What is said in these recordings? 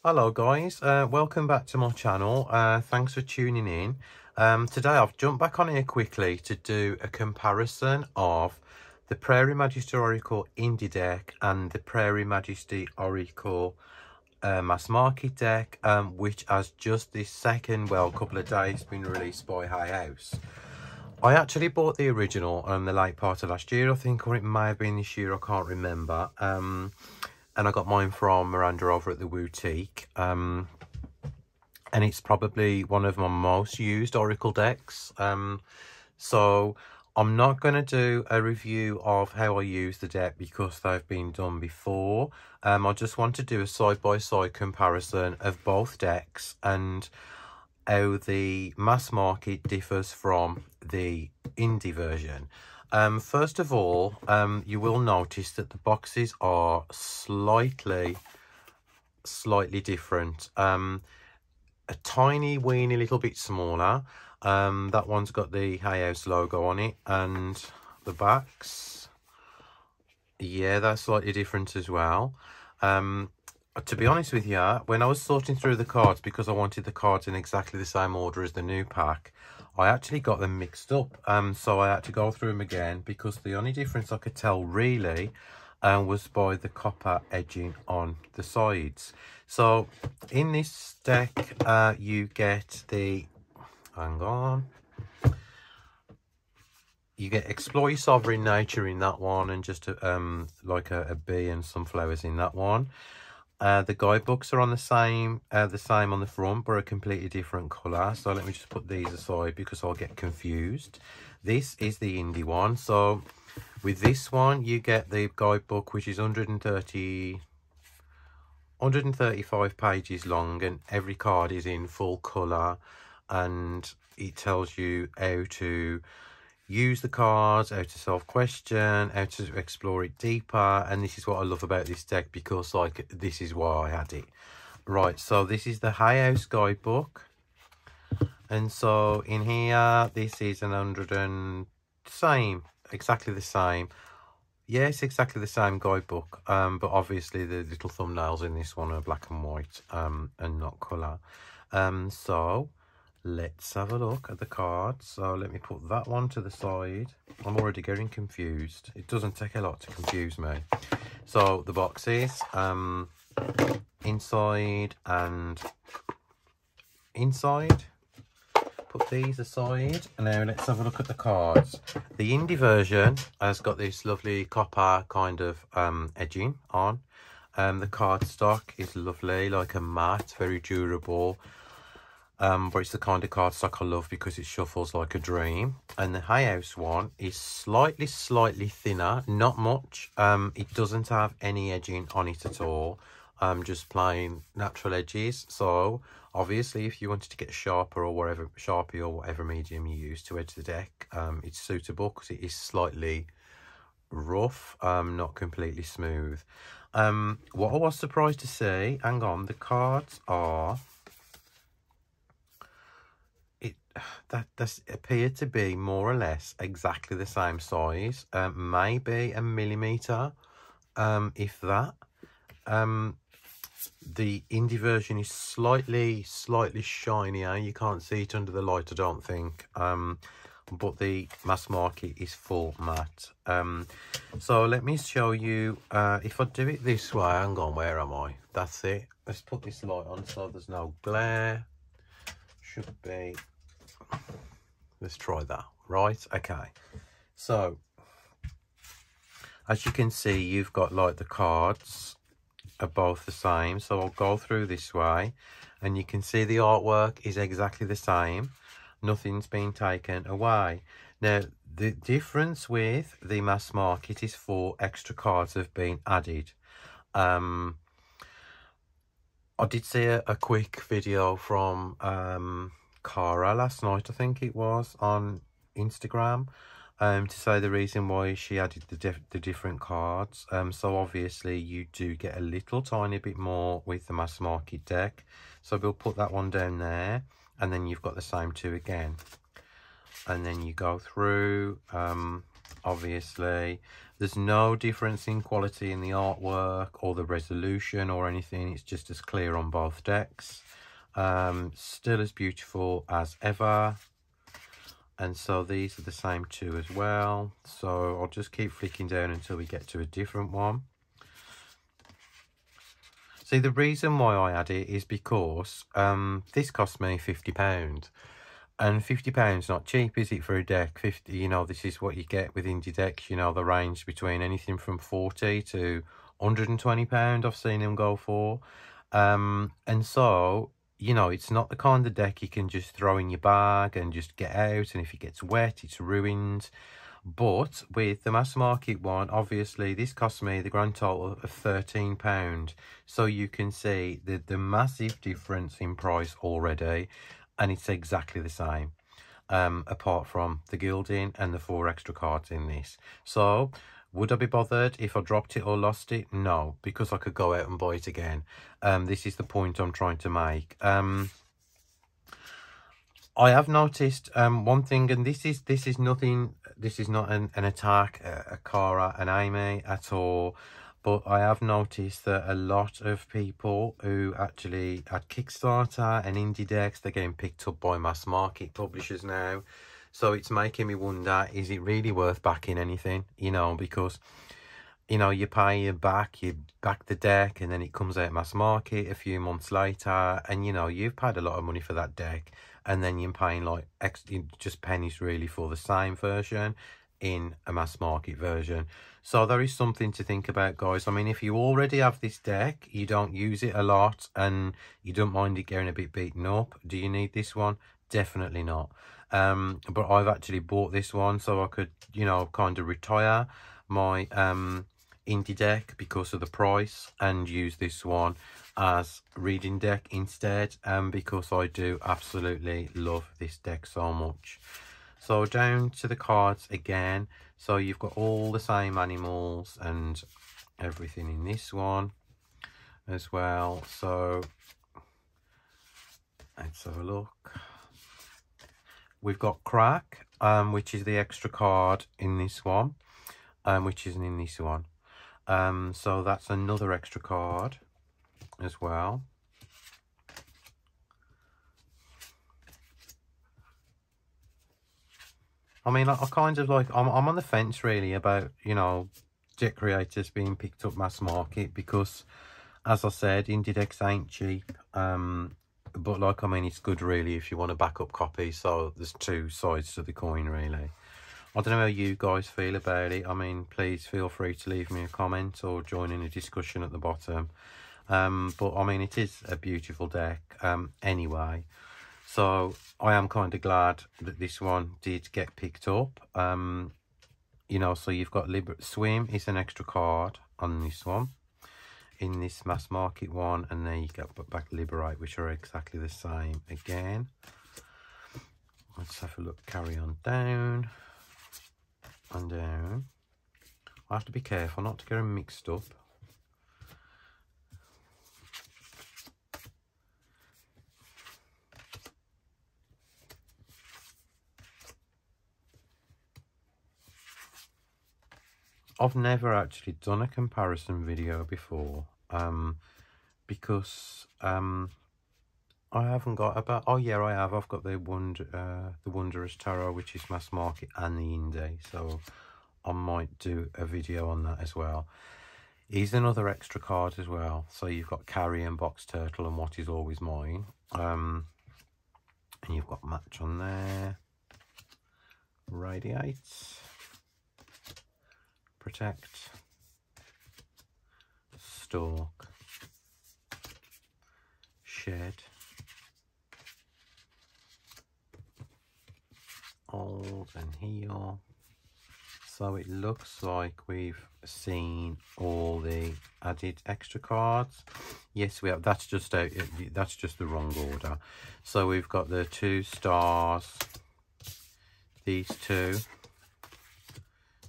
Hello guys, welcome back to my channel. Thanks for tuning in. Today I've jumped back on here quickly to do a comparison of the Prairie Majesty Oracle Indie deck and the Prairie Majesty Oracle mass market deck, which has just this second, well, couple of days been released by Hay House. I actually bought the original the late part of last year, I think, or it may have been this year, I can't remember. And I got mine from Miranda over at the Boutique. And it's probably one of my most used Oracle decks. So I'm not going to do a review of how I use the deck because they've been done before. I just want to do a side-by-side comparison of both decks and how the mass market differs from the indie version. First of all, you will notice that the boxes are slightly different. A tiny weeny little bit smaller. That one's got the Hay House logo on it, and the backs, yeah, they're slightly different as well. To be honest with you, when I was sorting through the cards, because I wanted the cards in exactly the same order as the new pack, I actually got them mixed up. So I had to go through them again, because the only difference I could tell really was by the copper edging on the sides. So in this deck, you get the, hang on, you get Explore Your Sovereign Nature in that one, and just like a bee and some flowers in that one. The guidebooks are on the same on the front, but a completely different colour. So let me just put these aside because I'll get confused. This is the indie one. So with this one, you get the guidebook, which is 135 pages long, and every card is in full colour, and it tells you how to use the cards, how to self-question, how to explore it deeper. And this is what I love about this deck, because like this is why I had it. Right, so this is the Hay House guidebook, and so in here this is exactly the same. Yes, exactly the same guidebook, but obviously the little thumbnails in this one are black and white and not colour. So let's have a look at the cards. So let me put that one to the side. I'm already getting confused. It doesn't take a lot to confuse me. So the boxes, inside and inside. Put these aside, and now let's have a look at the cards. The indie version has got this lovely copper kind of edging on. The cardstock is lovely, like a matte, very durable. But it's the kind of cardstock I love because it shuffles like a dream. And the Hay House one is slightly thinner, not much. It doesn't have any edging on it at all, just plain natural edges. So obviously if you wanted to get sharper or whatever, Sharpie or whatever medium you use to edge the deck, it's suitable because it is slightly rough, not completely smooth. What I was surprised to see, hang on, the cards are, that appear to be more or less exactly the same size, maybe a millimeter, if that. The indie version is slightly shinier. You can't see it under the light, I don't think, but the mass market is full matte. So let me show you, if I do it this way, hang on, where am I? That's it. Let's put this light on so there's no glare. Should be, let's try that. Right, okay, so as you can see, you've got like the cards are both the same. So I'll go through this way, and you can see the artwork is exactly the same. Nothing's been taken away. Now the difference with the mass market is 4 extra cards have been added. I did see a quick video from Cara last night, I think it was, on Instagram, to say the reason why she added the different cards. So obviously you do get a little tiny bit more with the mass market deck. So we'll put that one down there, and then you've got the same 2 again. And then you go through, obviously There's no difference in quality in the artwork or the resolution or anything. It's just as clear on both decks. Still as beautiful as ever. And so these are the same two as well. So I'll just keep flicking down until we get to a different one. See, the reason why I add it is because this cost me £50. And £50 not cheap, is it, for a deck? 50, you know, this is what you get with indie decks. You know, the range between anything from £40 to £120 I've seen them go for. And so, you know, it's not the kind of deck you can just throw in your bag and just get out. And if it gets wet, it's ruined. But with the mass market one, obviously, this cost me the grand total of £13. So you can see the massive difference in price already. And it's exactly the same, apart from the gilding and the 4 extra cards in this. So, would I be bothered if I dropped it or lost it? No, because I could go out and buy it again. This is the point I'm trying to make. I have noticed one thing, and this is nothing. This is not an attack at Cara and Amy at all. But I have noticed that a lot of people who actually had Kickstarter and indie decks, they're getting picked up by mass market publishers now. So it's making me wonder, is it really worth backing anything? You know, because, you know, you back the deck, and then it comes out mass market a few months later. And, you know, you've paid a lot of money for that deck. And then you're paying like just pennies really for the same version in a mass market version. So there is something to think about, guys. I mean, if you already have this deck, you don't use it a lot, and you don't mind it getting a bit beaten up, do you need this one? Definitely not. But I've actually bought this one so I could, you know, kind of retire my indie deck because of the price, and use this one as reading deck instead, because I do absolutely love this deck so much. So down to the cards again. So you've got all the same animals and everything in this one as well. So let's have a look. We've got Crack, which is the extra card in this one, which isn't in this one. So that's another extra card as well. I mean, I kind of like, I'm on the fence really about, you know, deck creators being picked up mass market, because, as I said, indie decks ain't cheap. But like, I mean, it's good really if you want a backup copy. So there's two sides to the coin really. I don't know how you guys feel about it. I mean, please feel free to leave me a comment or join in a discussion at the bottom. But I mean, it is a beautiful deck anyway. So I am kind of glad that this one did get picked up. You know, so you've got Swim is an extra card on this one, in this mass market one, and then you get back Liberate, which are exactly the same again. Let's have a look. Carry on down and down. I have to be careful not to get them mixed up. I've never actually done a comparison video before, because I haven't got about, oh yeah, I have. I've got the Wondrous Tarot, which is mass market, and the indie, so I might do a video on that as well. Here's another extra card as well. So you've got Carrie and Box Turtle and What Is Always Mine, and you've got Match on there, Radiate, Protect, Stalk, Shed, Hold and Heal. So it looks like we've seen all the added extra cards. Yes, we have. That's just the wrong order. So we've got the 2 stars, these 2,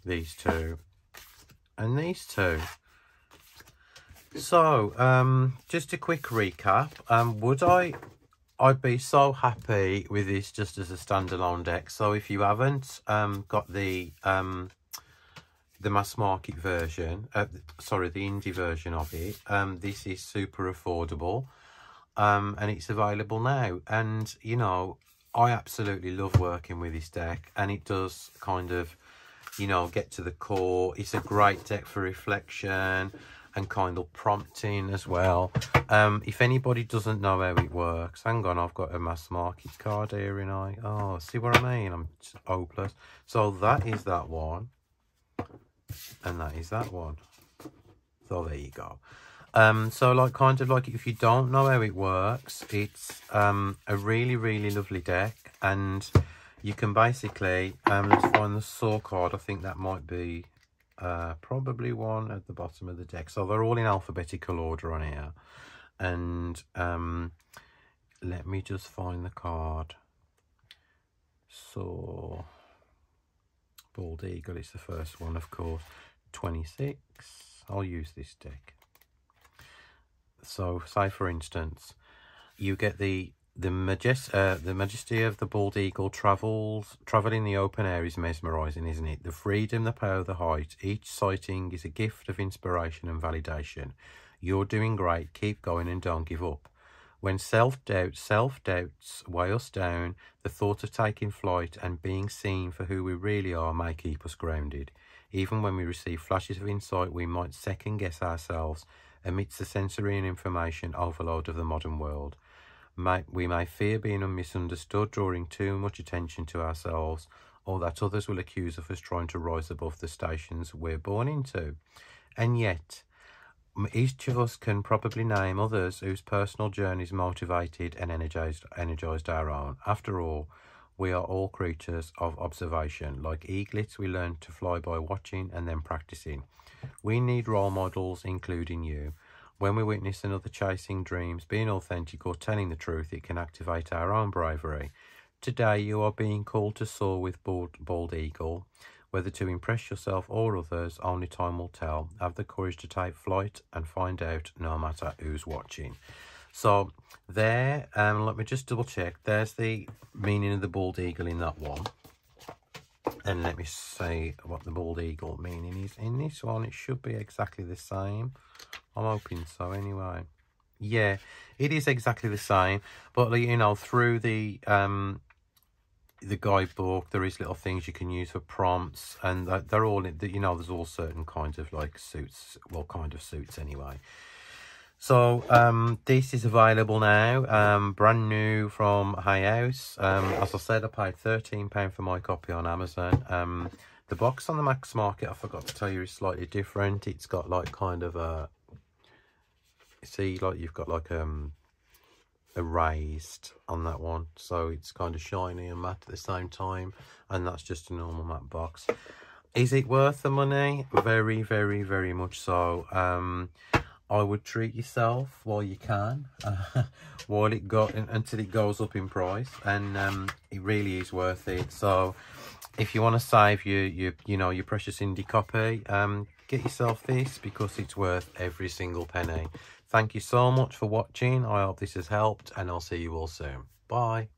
these 2, and these 2. So just a quick recap. I'd be so happy with this just as a standalone deck. So if you haven't got the the mass market version, sorry, the indie version of it. This is super affordable, and it's available now. And, you know, I absolutely love working with this deck, and it does kind of, you know, get to the core. It's a great deck for reflection and kind of prompting as well. If anybody doesn't know how it works, hang on, I've got a mass market card here, and oh, see what I mean? I'm just hopeless. So that is that one, and that is that one. So there you go. So like, kind of like, if you don't know how it works, it's a really, really lovely deck, and you can basically, let's find the saw card. I think that might be probably one at the bottom of the deck. So they're all in alphabetical order on here, and let me just find the card. So Bald Eagle is the first one, of course. 26. I'll use this deck. So say for instance, you get the majesty of the bald eagle. Traveling the open air is mesmerizing, isn't it? The freedom, the power, the height. Each sighting is a gift of inspiration and validation. You're doing great. Keep going and don't give up. When self-doubts weigh us down, the thought of taking flight and being seen for who we really are may keep us grounded. Even when we receive flashes of insight, we might second-guess ourselves amidst the sensory and information overload of the modern world. We may fear being misunderstood, drawing too much attention to ourselves, or that others will accuse of us trying to rise above the stations we're born into. And yet, each of us can probably name others whose personal journeys motivated and energized our own. After all, we are all creatures of observation. Like eaglets, we learn to fly by watching and then practicing. We need role models, including you. When we witness another chasing dreams, being authentic or telling the truth, it can activate our own bravery. Today, you are being called to soar with bald eagle. Whether to impress yourself or others, only time will tell. Have the courage to take flight and find out, no matter who's watching. So there, let me just double check. There's the meaning of the bald eagle in that one. And let me say what the bald eagle meaning is in this one. It should be exactly the same. I'm hoping so anyway. Yeah, it is exactly the same. But, you know, through the guidebook, there is little things you can use for prompts, and they're all, you know, there's all certain kinds of like suits, well, kind of suits anyway. So this is available now, brand new from Hay House. As I said, I paid £13 for my copy on Amazon. The box on the Max Market, I forgot to tell you, is slightly different. It's got like kind of a, see, like you've got like a raised on that one, so it's kind of shiny and matte at the same time, and that's just a normal matte box. Is it worth the money? Very, very, very much so. I would treat yourself while you can, while it until it goes up in price, and it really is worth it. So if you want to save your precious indie copy, get yourself this, because it's worth every single penny. Thank you so much for watching. I hope this has helped, and I'll see you all soon. Bye.